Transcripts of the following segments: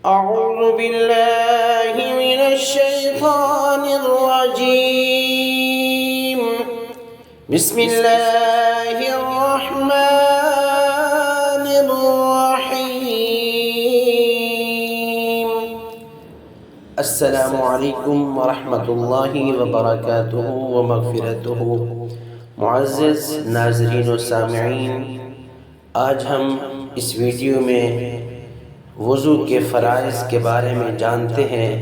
أعوذ بالله من الشيطان الرجيم. بسم الله الرحمن الرحيم. السلام علیکم ورحمۃ اللہ وبرکاتہ ومغفرتہ. معزز ناظرین و سامعین، آج ہم اس ویڈیو میں وضو کے فرائض کے بارے میں جانتے ہیں،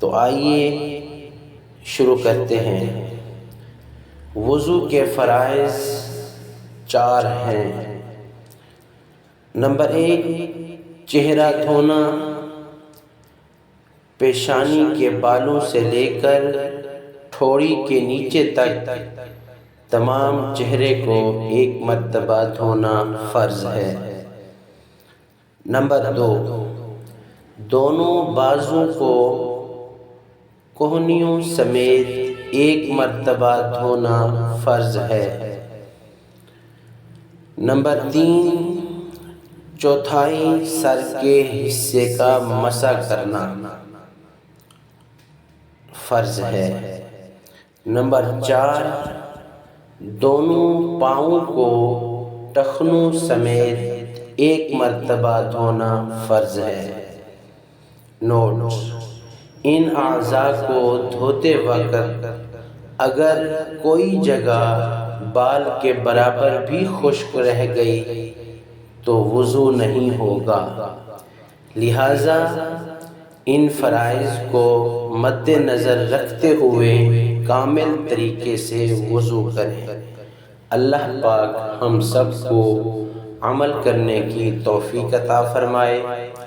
تو آئیے شروع کرتے ہیں۔ وضو کے فرائض 4 ہیں۔ نمبر 1، چہرہ دھونا، پیشانی کے بالوں سے لے کر ٹھوڑی کے نیچے تک تمام چہرے کو ایک مرتبہ دھونا فرض ہے۔ نمبر 2، دونوں بازو کو کوہنیوں سمیت ایک مرتبہ دھونا فرض ہے۔ نمبر 3، چوتھائی سر کے حصے کا مسح کرنا فرض ہے۔ نمبر 4، دونوں پاؤں کو ٹخنوں سمیت ایک مرتبہ دھونا فرض ہے۔ نوٹ: ان اعضاء کو دھوتے وقت اگر کوئی جگہ بال کے برابر بھی خشک رہ گئی تو وضو نہیں ہوگا، لہذا ان فرائض کو مد نظر رکھتے ہوئے کامل طریقے سے وضو کریں۔ اللہ پاک ہم سب کو عمل کرنے کی توفیق عطا فرمائے،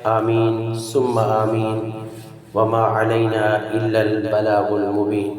آمین ثم آمین۔ وما علینا الا البلاغ المبین۔